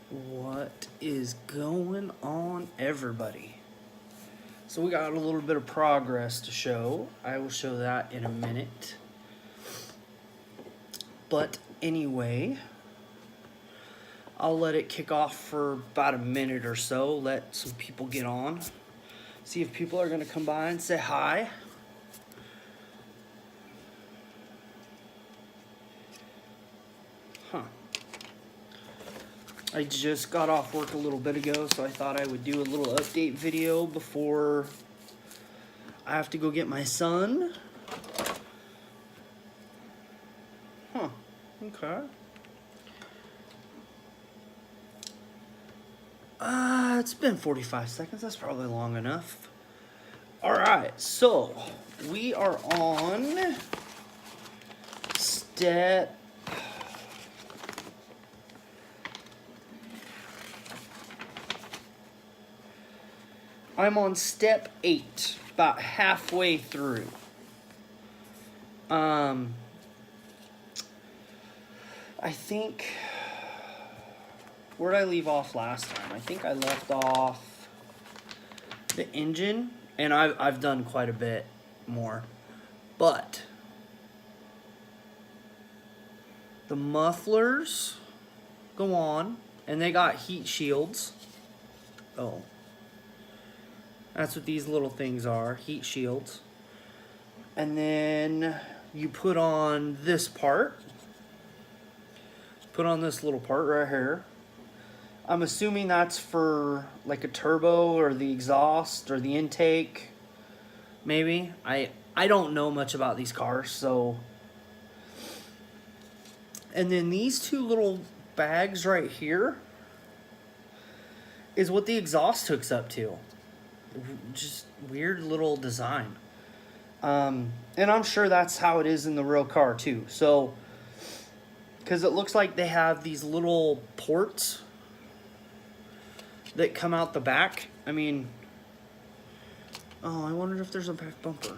What is going on, everybody? So we got a little bit of progress to show. I will show that in a minute. But anyway, I'll let it kick off for about a minute or so. Let some people get on. See if people are going to come by and say hi. Huh. I just got off work a little bit ago, so I thought I would do a little update video before I have to go get my son. Huh. Okay. It's been 45 seconds. That's probably long enough. Alright, so we are on step... I'm on step 8, about halfway through. I think... Where did I leave off last time? I think I left off the engine, and I've done quite a bit more. But the mufflers go on, and they got heat shields. Oh. That's what these little things are, heat shields. And then you put on this part. Put on this little part right here. I'm assuming that's for like a turbo or the exhaust or the intake. Maybe. I don't know much about these cars, so. And then these two little bags right here is what the exhaust hooks up to. Just weird little design. And I'm sure that's how it is in the real car too. So, because it looks like they have these little ports that come out the back. I mean, oh, I wonder if there's a back bumper.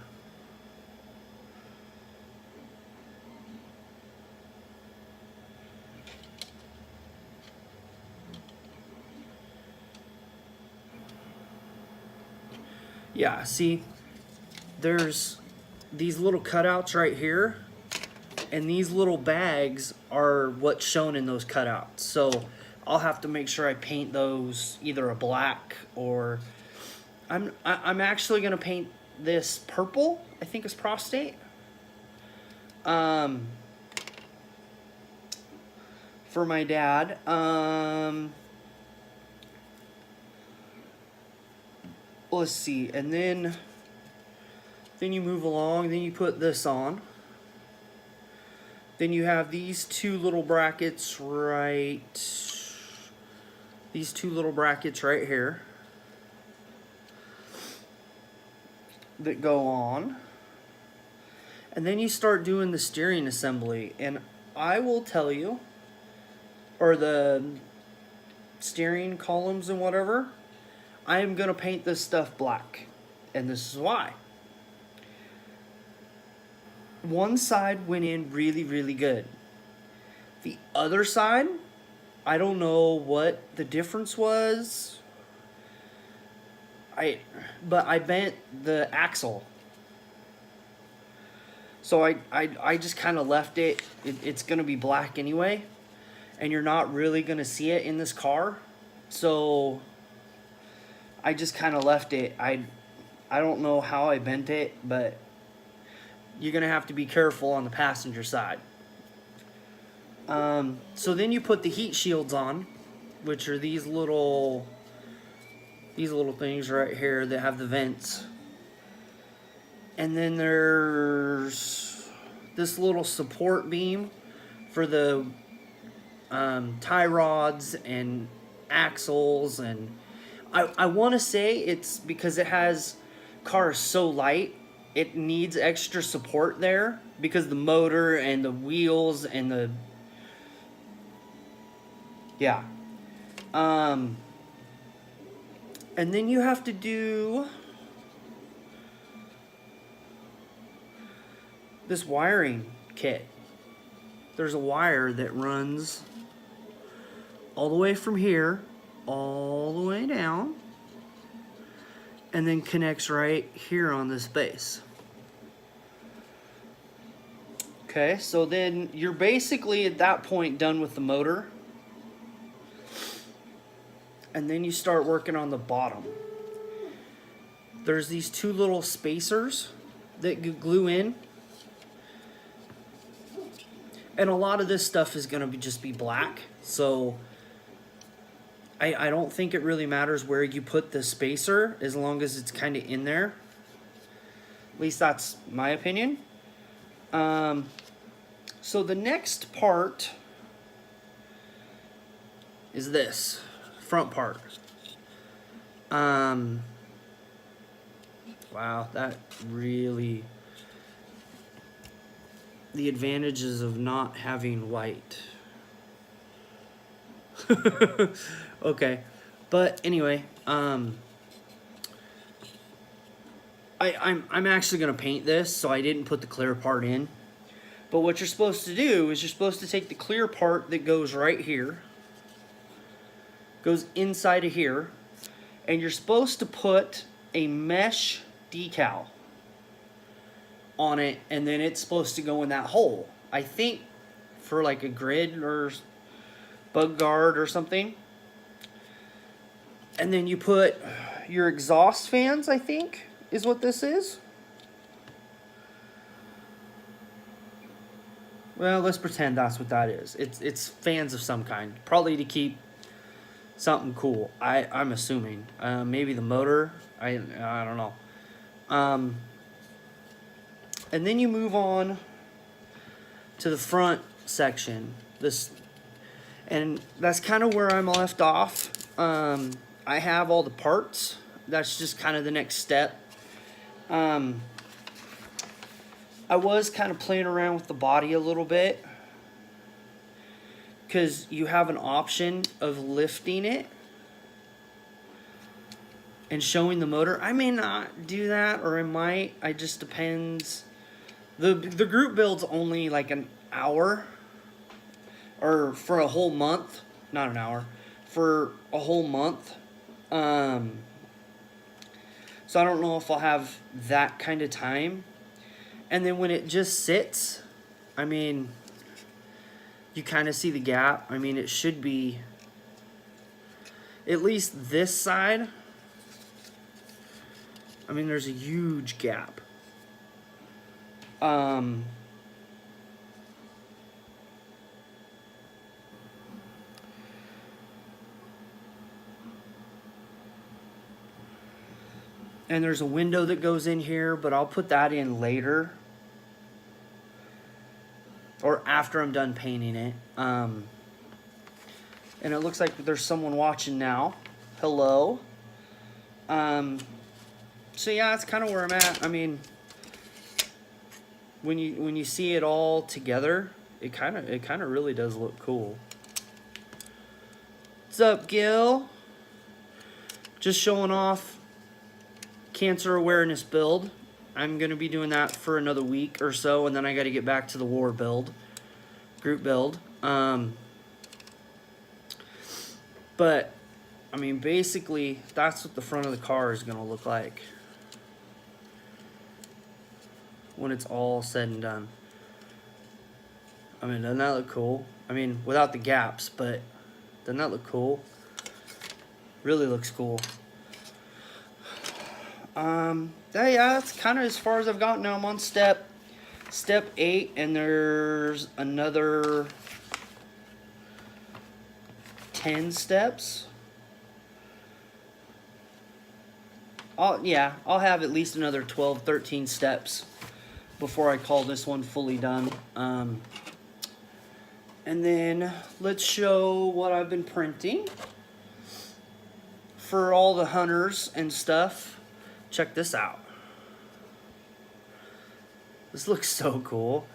Yeah, see, there's these little cutouts right here, and these little bags are what's shown in those cutouts. So I'll have to make sure I paint those either a black or I'm actually gonna paint this purple. I think it's prostate. For my dad. Let's see, and then you move along, then you put this on. Then you have these two little brackets right here that go on. And then you start doing the steering assembly, and I will tell you, or the steering columns and whatever, I am going to paint this stuff black, and this is why. One side went in really, really good. The other side, I don't know what the difference was. But I bent the axle. So I just kind of left it. It's going to be black anyway, and you're not really going to see it in this car. So I just kind of left it. I don't know how I bent it, but you're going to have to be careful on the passenger side. So then you put the heat shields on, which are these little things right here that have the vents. And then there's this little support beam for the tie rods and axles, and I want to say it's because car is so light, it needs extra support there because the motor and the wheels and the and then you have to do this wiring kit. There's a wire that runs all the way from here, all the way down, and then connects right here on this base. Okay, so then you're basically at that point done with the motor. And then you start working on the bottom. There's these two little spacers that you glue in. And a lot of this stuff is going to just be black. So I don't think it really matters where you put the spacer as long as it's kind of in there. At least that's my opinion. So the next part is this front part. Wow, that really, the advantages of not having white. Okay, but anyway, I'm actually gonna paint this, so I didn't put the clear part in. But what you're supposed to do is you're supposed to take the clear part that goes right here, goes inside of here, and you're supposed to put a mesh decal on it, and then it's supposed to go in that hole. I think for like a grid or bug guard or something. And then you put your exhaust fans, I think, is what this is. Well, let's pretend that's what that is. It's fans of some kind, probably to keep something cool. I'm assuming maybe the motor. I don't know. And then you move on to the front section. And that's kind of where I'm left off. I have all the parts. That's just kind of the next step. I was kind of playing around with the body a little bit, because you have an option of lifting it and showing the motor. I may not do that, or I might. It just depends. The group build's only like an hour, or for a whole month. Not an hour, for a whole month. So I don't know if I'll have that kind of time. And then when it just sits, I mean, you kind of see the gap. I mean, it should be at least this side. I mean, there's a huge gap. And there's a window that goes in here, but I'll put that in later. Or after I'm done painting it. And it looks like there's someone watching now. Hello. So yeah, that's kind of where I'm at. I mean, when you see it all together, it kind of really does look cool. What's up, Gil? Just showing off cancer awareness build. I'm going to be doing that for another week or so, and then I got to get back to the war build, group build. But, I mean, basically, that's what the front of the car is going to look like when it's all said and done. I mean, doesn't that look cool? I mean, without the gaps, but doesn't that look cool? Really looks cool. Yeah, that's kind of as far as I've gotten. Now I'm on step 8, and there's another 10 steps. I'll have at least another 12, 13 steps before I call this one fully done. And then let's show what I've been printing for all the hunters and stuff. Check this out. This looks so cool.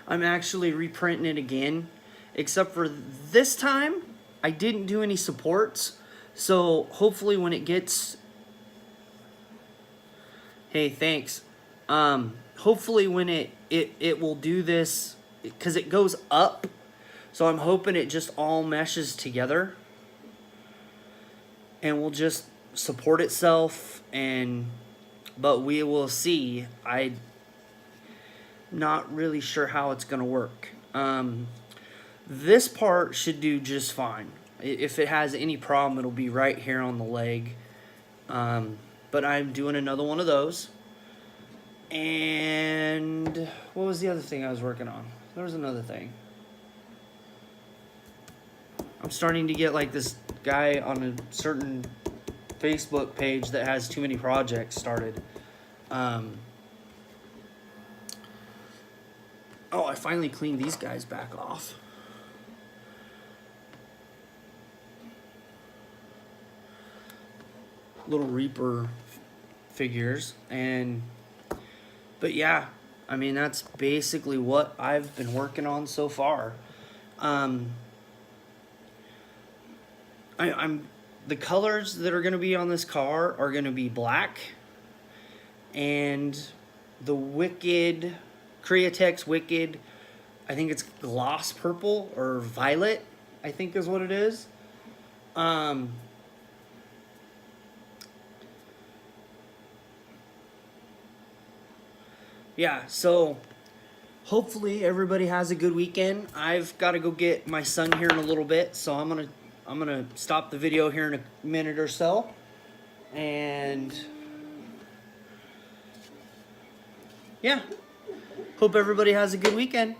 I'm actually reprinting it again, except for this time I didn't do any supports. So hopefully when it gets... Hey, thanks. Hopefully when it will do this because it goes up. So I'm hoping it just all meshes together and will just support itself. But we will see. I'm not really sure how it's going to work. This part should do just fine. If it has any problem, it'll be right here on the leg. But I'm doing another one of those. And what was the other thing I was working on? There was another thing. I'm starting to get like this guy on a certain Facebook page that has too many projects started. Oh, I finally cleaned these guys back off. Little Reaper figures. But yeah, I mean, that's basically what I've been working on so far. The colors that are going to be on this car are going to be black, and the Wicked, Createx Wicked, I think it's gloss purple or violet, I think is what it is. Yeah, so hopefully everybody has a good weekend. I've got to go get my son here in a little bit, so I'm gonna stop the video here in a minute or so, and yeah, hope everybody has a good weekend.